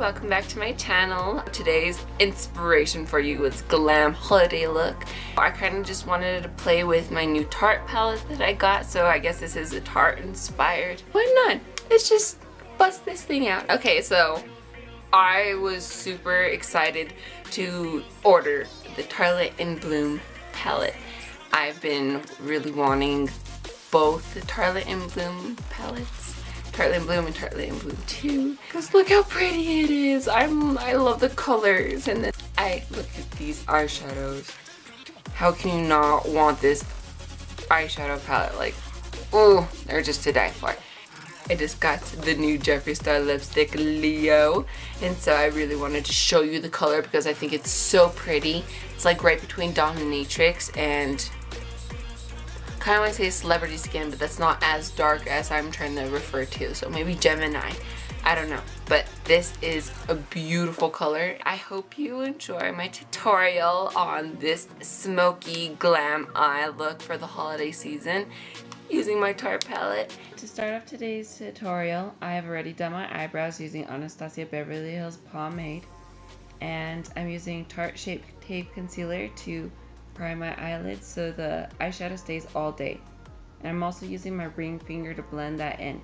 welcome back to my channel. Today's inspiration for you is glam holiday look. I kind of just wanted to play with my new Tarte palette that I got, so I guess this is a Tarte inspired. Why not? Let's just bust this thing out. Okay, so I was super excited to order the Tartelette in Bloom palette. I've been really wanting both the Tartelette in Bloom palettes, Tartelette in Bloom and Tartelette in Bloom 2, because look how pretty it is. I love the colors. And then look at these eyeshadows. How can you not want this eyeshadow palette? Like, oh, they're just to die for. I just got the new Jeffree Star lipstick Leo, and so I really wanted to show you the color because I think it's so pretty. It's like right between Dominatrix and kind of want to say celebrity skin, but that's not as dark as I'm trying to refer to, so maybe Gemini. I don't know, but this is a beautiful color. I hope you enjoy my tutorial on this smoky glam eye look for the holiday season using my Tarte palette. To start off today's tutorial, I have already done my eyebrows using Anastasia Beverly Hills Pomade, and I'm using Tarte Shape Tape Concealer to prime my eyelids so the eyeshadow stays all day. And I'm also using my ring finger to blend that in.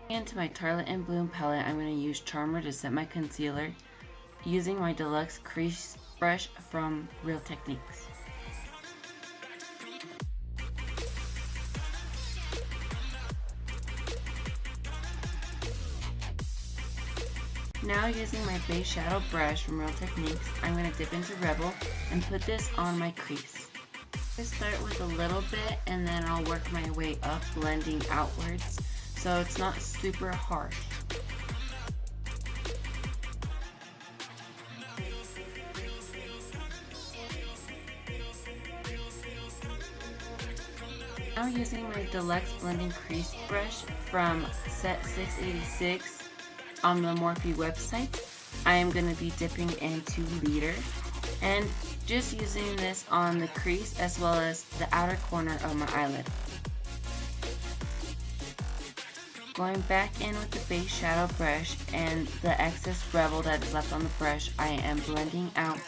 Into my Tartelette in Bloom palette, I'm going to use Charmer to set my concealer using my Deluxe Crease brush from Real Techniques. Now using my base shadow brush from Real Techniques, I'm going to dip into Rebel and put this on my crease. I start with a little bit and then I'll work my way up, blending outwards, so it's not super harsh. Now using my Deluxe blending crease brush from set 686 on the Morphe website, I am going to be dipping into Eylure and just using this on the crease as well as the outer corner of my eyelid. Going back in with the base shadow brush and the excess Rebel that is left on the brush, I am blending out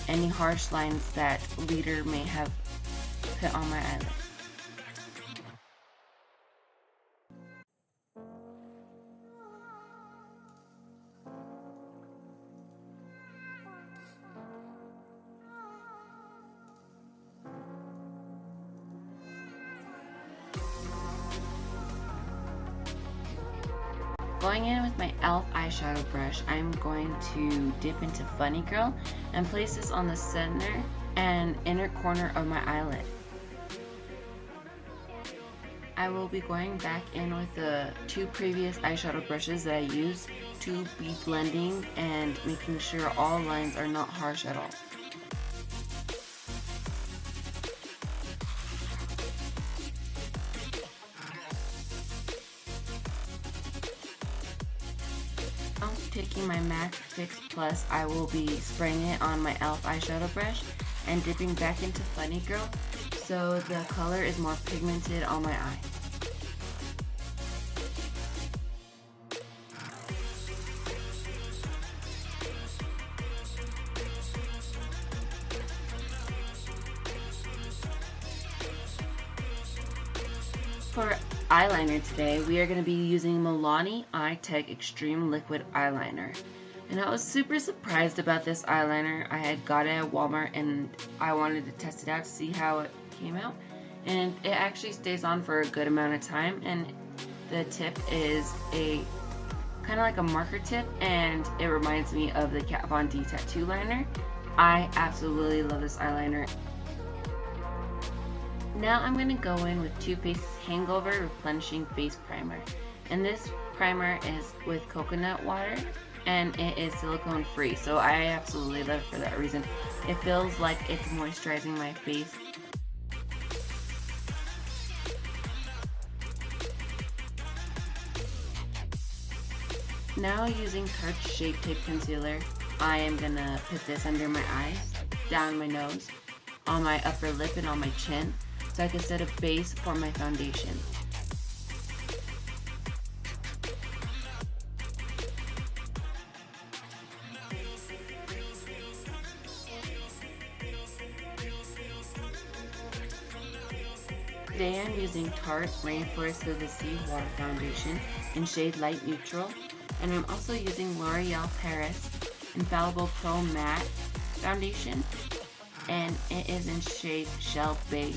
any harsh lines that Eylure may have put on my eyelid. Going in with my e.l.f. eyeshadow brush, I'm going to dip into Funny Girl and place this on the center and inner corner of my eyelid. I will be going back in with the two previous eyeshadow brushes that I used to be blending and making sure all lines are not harsh at all. Taking my MAC Fix Plus, I will be spraying it on my e.l.f. eyeshadow brush and dipping back into Funny Girl so the color is more pigmented on my eye. For eyeliner today, we are going to be using Milani Eye Tech Extreme Liquid Eyeliner. And I was super surprised about this eyeliner. I had got it at Walmart and I wanted to test it out to see how it came out. And it actually stays on for a good amount of time, and the tip is a kind of like a marker tip, and it reminds me of the Kat Von D tattoo liner. I absolutely love this eyeliner. Now I'm going to go in with Too Faced's Hangover Replenishing Face Primer. And this primer is with coconut water and it is silicone free, so I absolutely love it for that reason. It feels like it's moisturizing my face. Now using Tarte Shape Tape Concealer, I am going to put this under my eyes, down my nose, on my upper lip and on my chin, so I can set a base for my foundation. Today I'm using Tarte Rainforest Through the Sea Water Foundation in shade Light Neutral, and I'm also using L'Oreal Paris Infallible Pro Matte Foundation, and it is in shade Shell Beige.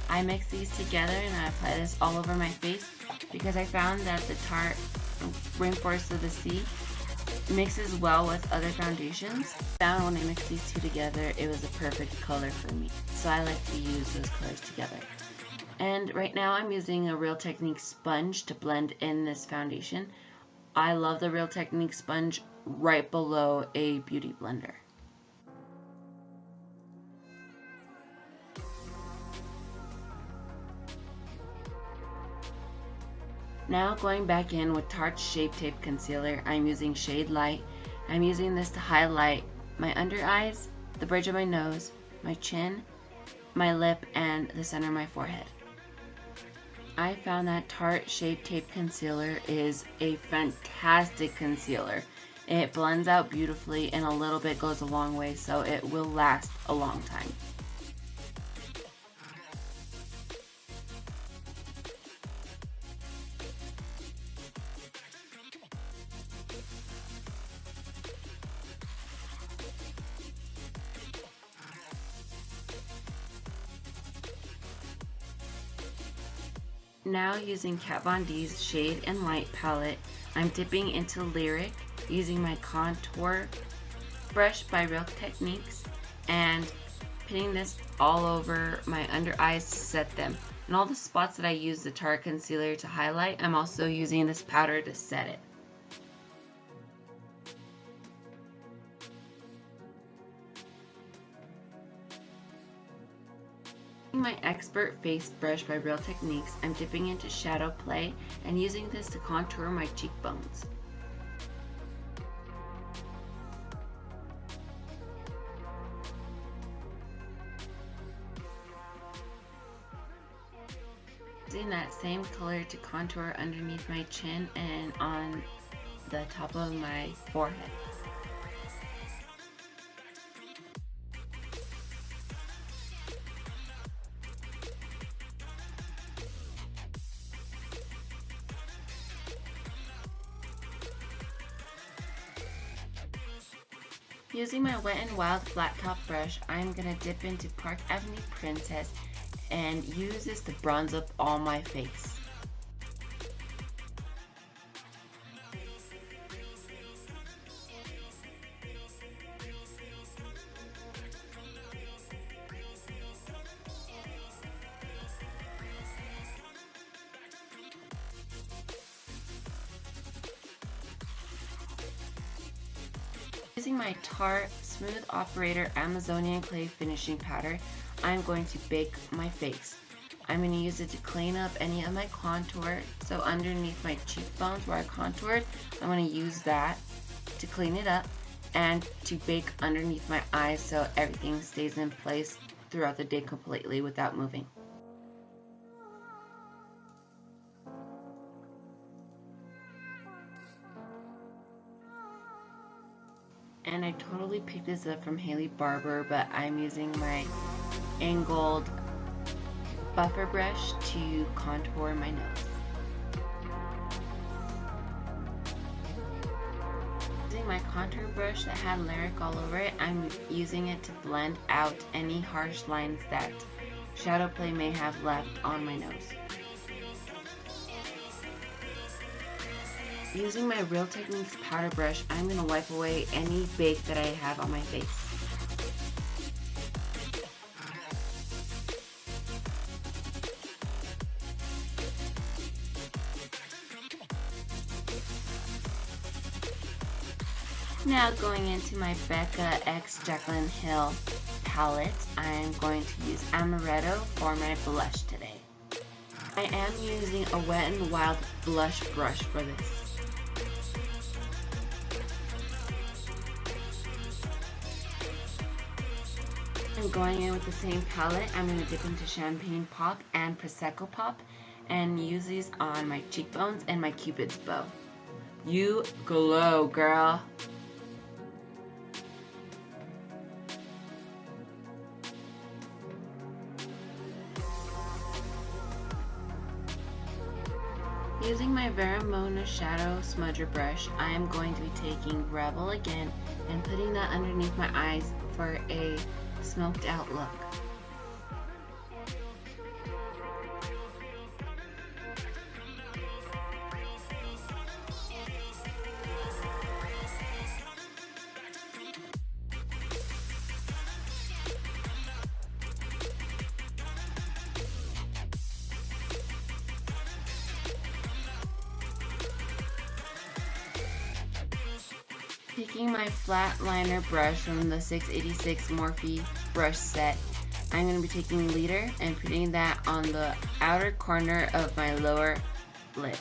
I mix these together and I apply this all over my face because I found that the Tarte Rainforest of the Sea mixes well with other foundations. I found when I mixed these two together, it was a perfect color for me. So I like to use those colors together. And right now I'm using a Real Technique sponge to blend in this foundation. I love the Real Technique sponge right below a beauty blender. Now going back in with Tarte Shape Tape Concealer, I'm using shade Light. I'm using this to highlight my under eyes, the bridge of my nose, my chin, my lip, and the center of my forehead. I found that Tarte Shape Tape Concealer is a fantastic concealer. It blends out beautifully and a little bit goes a long way, so it will last a long time. Now using Kat Von D's Shade and Light palette, I'm dipping into Lyric using my contour brush by Real Techniques and putting this all over my under eyes to set them. And all the spots that I use the Tarte concealer to highlight, I'm also using this powder to set it. My Expert Face Brush by Real Techniques, I'm dipping into Shadow Play and using this to contour my cheekbones. Using that same color to contour underneath my chin and on the top of my forehead. Using my Wet n Wild flat top brush, I'm going to dip into Park Avenue Princess and use this to bronze up all my face. Using my Tarte Smooth Operator Amazonian Clay Finishing Powder, I'm going to bake my face. I'm going to use it to clean up any of my contour. So underneath my cheekbones where I contoured, I'm going to use that to clean it up and to bake underneath my eyes so everything stays in place throughout the day completely without moving. And I totally picked this up from Haley Barbour, but I'm using my angled buffer brush to contour my nose. Using my contour brush that had Lyric all over it, I'm using it to blend out any harsh lines that Shadow Play may have left on my nose. Using my Real Techniques powder brush, I'm going to wipe away any bake that I have on my face. Now going into my BECCA x Jacylin Hill palette, I'm going to use Amaretto for my blush today. I am using a Wet n Wild Blush Brush for this. I'm going in with the same palette. I'm going to dip into Champagne Pop and Prosecco Pop and use these on my cheekbones and my Cupid's bow. You glow, girl. Using my Vermona Shadow Smudger Brush, I am going to be taking Rebel again and putting that underneath my eyes for a smoked out look. Taking my flat liner brush from the 686 Morphe brush set, I'm going to be taking Leader and putting that on the outer corner of my lower lid.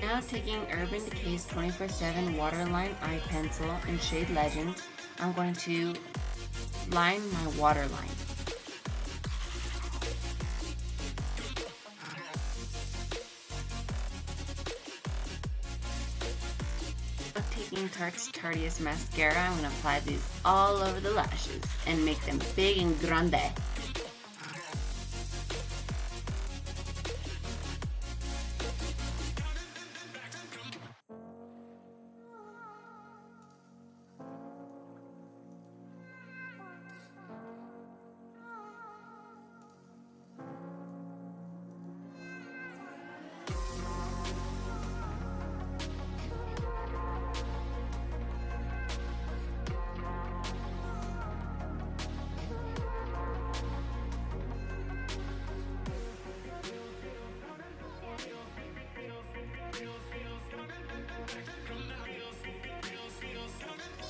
Now taking Urban Decay's 24/7 Waterline Eye Pencil in shade Legend, I'm going to line my waterline. Taking Tarte's Tartiest Mascara, I'm going to apply these all over the lashes and make them big and grande.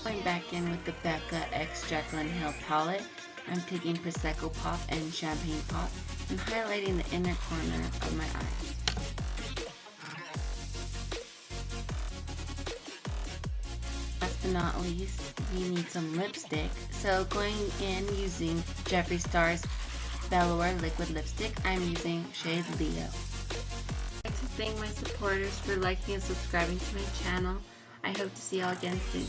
Going back in with the BECCA X Jacylin Hill palette, I'm taking Prosecco Pop and Champagne Pop and highlighting the inner corner of my eyes. Last but not least, we need some lipstick. So going in using Jeffree Star's Eylure liquid lipstick, I'm using shade Leo. I'd like to thank my supporters for liking and subscribing to my channel. I hope to see y'all again soon.